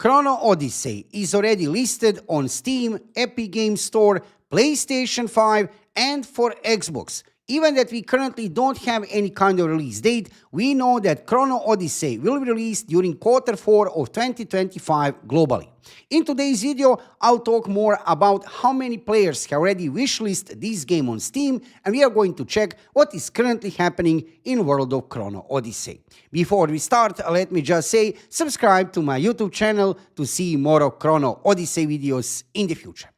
Chrono Odyssey is already listed on Steam, Epic Games Store, PlayStation 5, and for Xbox. Even that we currently don't have any kind of release date, we know that Chrono Odyssey will be released during Q4 of 2025 globally. In today's video, I'll talk more about how many players have already wishlisted this game on Steam, and we are going to check what is currently happening in world of Chrono Odyssey. Before we start, let me just say, subscribe to my YouTube channel to see more of Chrono Odyssey videos in the future.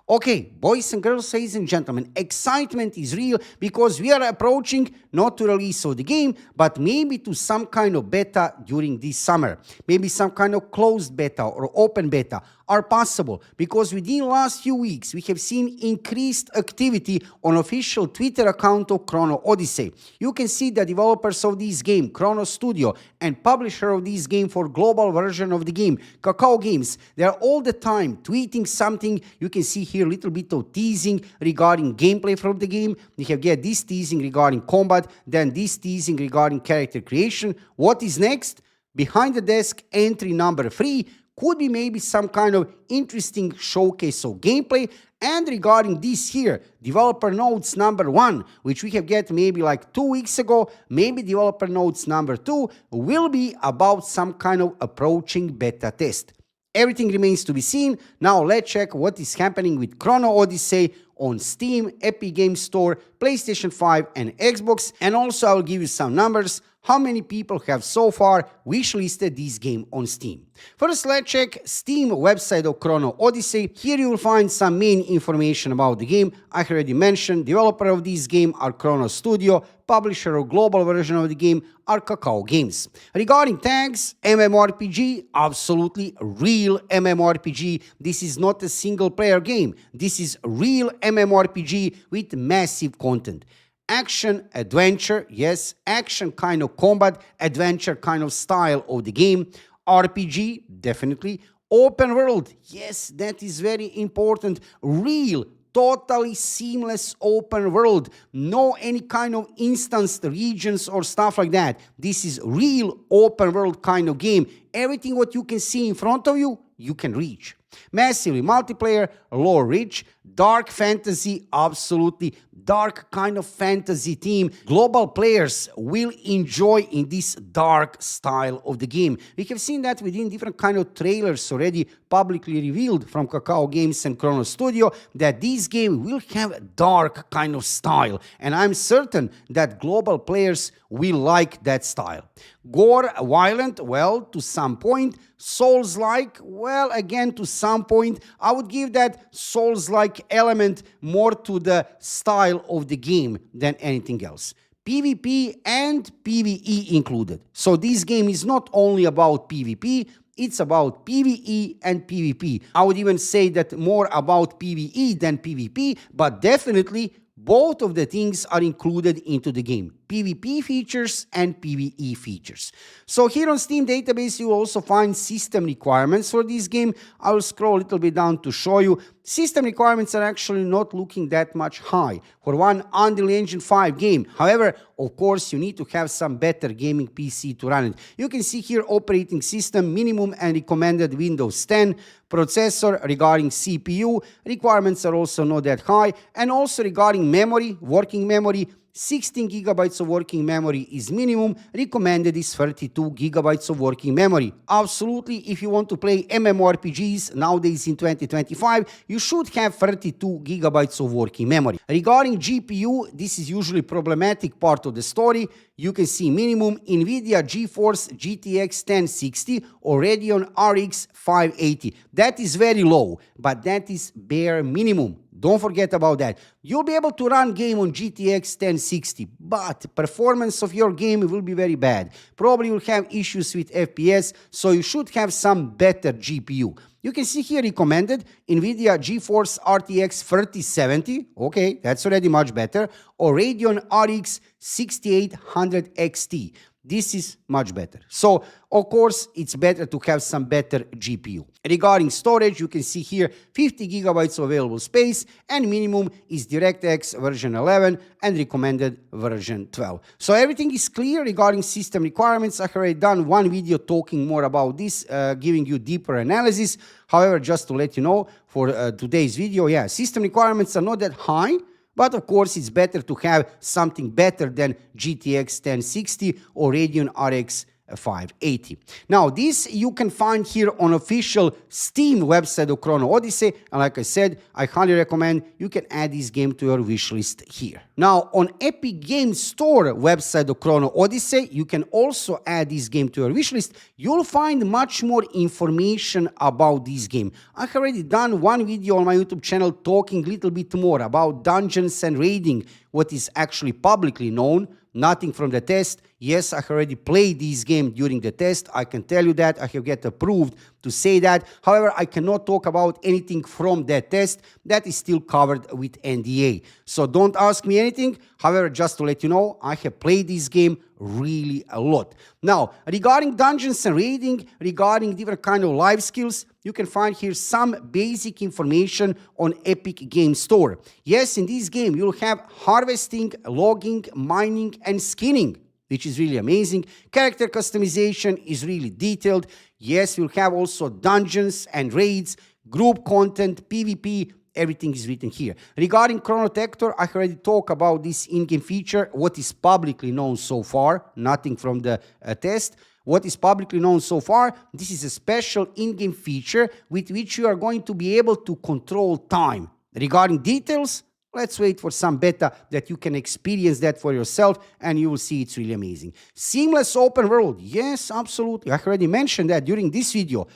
Okay, boys and girls, ladies and gentlemen, excitement is real because we are approaching not to release of the game, but maybe to some kind of beta during this summer. Maybe some kind of closed beta or open beta are possible because within the last few weeks we have seen increased activity on official Twitter account of Chrono Odyssey. You can see the developers of this game, Chrono Studio, and publisher of this game for global version of the game, Kakao Games. They are all the time tweeting something. You can see here a little bit of teasing regarding gameplay from the game. We have get this teasing regarding combat, then this teasing regarding character creation. What is next? Behind the desk entry number 3 could be maybe some kind of interesting showcase of gameplay. And regarding this here, developer notes number 1, which we have get maybe like 2 weeks ago, maybe developer notes number 2 will be about some kind of approaching beta test. Everything remains to be seen. Now let's check what is happening with Chrono Odyssey on Steam, Epic Games Store, PlayStation 5 and Xbox. And also I will give you some numbers, how many people have so far wishlisted this game on Steam. First, let's check Steam website of Chrono Odyssey. Here you will find some main information about the game. I already mentioned developer of this game are Chrono Studio, publisher of global version of the game are Kakao Games. Regarding tags, MMORPG, absolutely real MMORPG. This is not a single player game. This is real MMORPG with massive content. Action, adventure, yes, action kind of combat, adventure kind of style of the game. RPG, definitely. Open world, yes, that is very important. Real, totally seamless open world. No any kind of instanced regions or stuff like that. This is real open world kind of game. Everything what you can see in front of you, you can reach. Massively multiplayer, lore rich, dark fantasy, absolutely dark kind of fantasy theme. Global players will enjoy in this dark style of the game. We have seen that within different kind of trailers already publicly revealed from Kakao Games and Chrono Studio that this game will have a dark kind of style. And I'm certain that global players will like that style. Gore, violent, well, to some point. Souls-like, well, again, to some point. I would give that Souls-like element more to the style of the game than anything else. PvP and PvE included. So this game is not only about PvP, it's about PvE and PvP. I would even say that more about PvE than PvP, but definitely both of the things are included into the game. PvP features and PvE features. So here on Steam database, you will also find system requirements for this game. I will scroll a little bit down to show you. System requirements are actually not looking that much high for one Unreal Engine 5 game. However, of course, you need to have some better gaming PC to run it. You can see here operating system, minimum and recommended Windows 10. Processor, regarding CPU, requirements are also not that high. And also regarding memory, working memory, 16 gigabytes of working memory is minimum. Recommended is 32 gigabytes of working memory. Absolutely, if you want to play MMORPGs nowadays in 2025, you should have 32 gigabytes of working memory. Regarding GPU, this is usually problematic part of the story. You can see minimum NVIDIA GeForce GTX 1060 or Radeon RX 580. That is very low, but that is bare minimum. Don't forget about that. You'll be able to run game on GTX 1060, but performance of your game will be very bad. Probably you'll have issues with FPS, so you should have some better GPU. You can see here recommended NVIDIA GeForce RTX 3070. Okay, that's already much better. Or Radeon RX 6800 XT. This is much better. So, of course, it's better to have some better GPU. Regarding storage, you can see here 50 gigabytes of available space, and minimum is DirectX version 11 and recommended version 12. So everything is clear regarding system requirements. I have already done one video talking more about this, giving you deeper analysis. However, just to let you know, for today's video, yeah, system requirements are not that high. But of course, it's better to have something better than GTX 1060 or Radeon RX 580. Now, this you can find here on official Steam website of Chrono Odyssey. And like I said, I highly recommend you can add this game to your wishlist here. Now, on Epic Games Store website of Chrono Odyssey, you can also add this game to your wishlist. You'll find much more information about this game. I have already done one video on my YouTube channel talking a little bit more about dungeons and raiding, what is actually publicly known. Nothing from the test. Yes, I already played this game during the test. I can tell you that. I have get approved to say that. However, I cannot talk about anything from that test. That is still covered with NDA. So don't ask me anything. However, just to let you know, I have played this game really a lot. Now, regarding dungeons and raiding, regarding different kind of life skills, you can find here some basic information on Epic Games Store. Yes, in this game, you'll have harvesting, logging, mining, and skinning, which is really amazing. Character customization is really detailed. Yes, you'll have also dungeons and raids, group content, PvP, everything is written here. Regarding Chrono Detector, I already talked about this in-game feature, what is publicly known so far, nothing from the test. What is publicly known so far, this is a special in-game feature with which you are going to be able to control time. Regarding details, let's wait for some beta that you can experience that for yourself and you will see it's really amazing. Seamless open world, yes, absolutely. I already mentioned that during this video.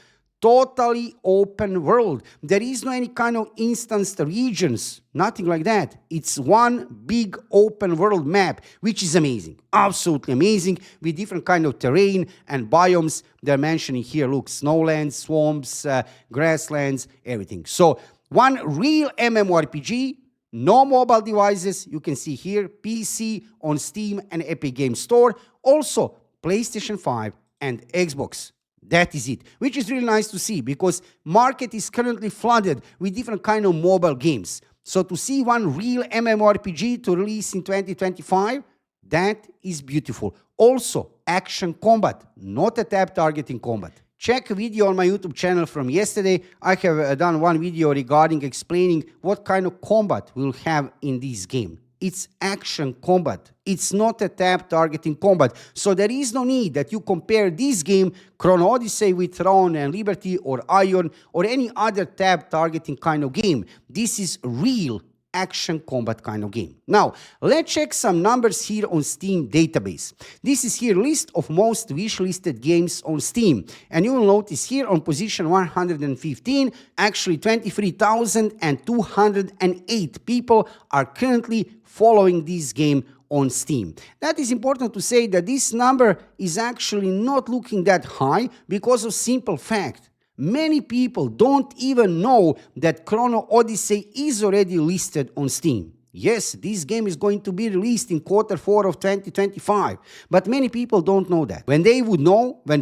Totally open world. There is no any kind of instanced regions, nothing like that. It's one big open world map, which is amazing, absolutely amazing, with different kind of terrain and biomes. They're mentioning here, look, snowlands, swamps, grasslands, everything. So one real MMORPG, no mobile devices. You can see here, PC on Steam and Epic Games Store. Also, PlayStation 5 and Xbox. That is it, which is really nice to see because market is currently flooded with different kind of mobile games. So to see one real MMORPG to release in 2025, that is beautiful. Also, action combat, not a tab targeting combat. Check a video on my YouTube channel from yesterday. I have done one video regarding explaining what kind of combat we'll have in this game. It's action combat. It's not a tab targeting combat. So there is no need that you compare this game, Chrono Odyssey, with Throne and Liberty or Ion or any other tab targeting kind of game. This is real action combat kind of game. Now, let's check some numbers here on Steam database. This is here list of most wishlisted games on Steam. And you will notice here on position 115, actually 23,208 people are currently following this game on Steam. That is important to say that this number is actually not looking that high because of simple fact. Many people don't even know that Chrono Odyssey is already listed on Steam. Yes, this game is going to be released in Q4 of 2025, but many people don't know that. When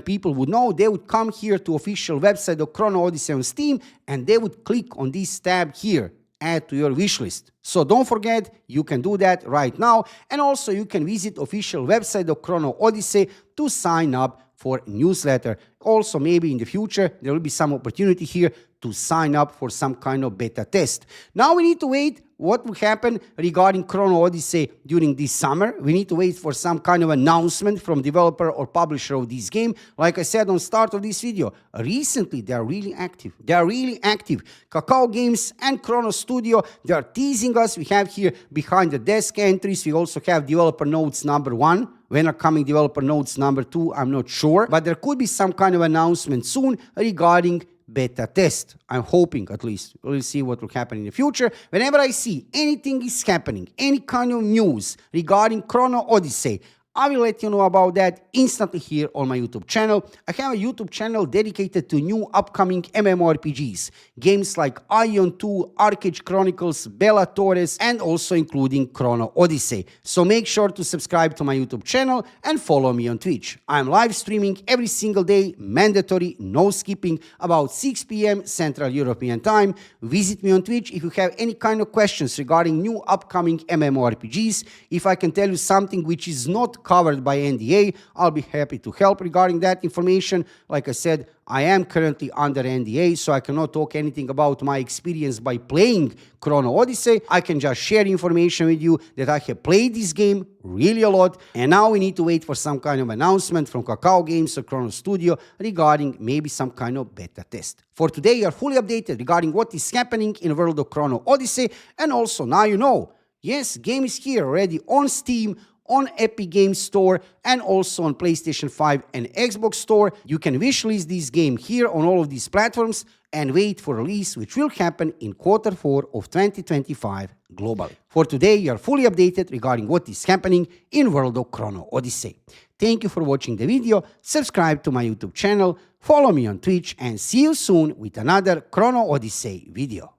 people would know, they would come here to official website of Chrono Odyssey on Steam and they would click on this tab here, add to your wishlist. So don't forget, you can do that right now. And also you can visit official website of Chrono Odyssey to sign up for newsletter. Also, maybe in the future, there will be some opportunity here to sign up for some kind of beta test. Now we need to wait what will happen regarding Chrono Odyssey during this summer. We need to wait for some kind of announcement from developer or publisher of this game. Like I said on start of this video, recently they are really active. They are really active. Kakao Games and Chrono Studio, they are teasing us. We have here behind the desk entries. We also have developer notes number 1. When are coming developer notes number 2, I'm not sure. But there could be some kind of announcement soon regarding beta test. I'm hoping, at least. We'll see what will happen in the future. Whenever I see anything is happening, any kind of news regarding Chrono Odyssey, I will let you know about that instantly here on my YouTube channel. I have a YouTube channel dedicated to new upcoming MMORPGs, games like Ion 2, Arcade Chronicles, Bella Torres, and also including Chrono Odyssey. So make sure to subscribe to my YouTube channel and follow me on Twitch. I'm live streaming every single day, mandatory, no skipping, about 6 p.m. Central European Time. Visit me on Twitch if you have any kind of questions regarding new upcoming MMORPGs. If I can tell you something which is not covered by NDA, I'll be happy to help regarding that information. Like I said, I am currently under NDA, so I cannot talk anything about my experience by playing Chrono Odyssey. I can just share information with you that I have played this game really a lot, and now we need to wait for some kind of announcement from Kakao Games or Chrono Studio regarding maybe some kind of beta test. For today, you are fully updated regarding what is happening in the world of Chrono Odyssey, and also now you know, yes, game is here already on Steam, on Epic Games Store, and also on PlayStation 5 and Xbox Store. You can wishlist this game here on all of these platforms and wait for release, which will happen in Q4 of 2025 globally. For today, you are fully updated regarding what is happening in world of Chrono Odyssey. Thank you for watching the video, subscribe to my YouTube channel, follow me on Twitch, and see you soon with another Chrono Odyssey video.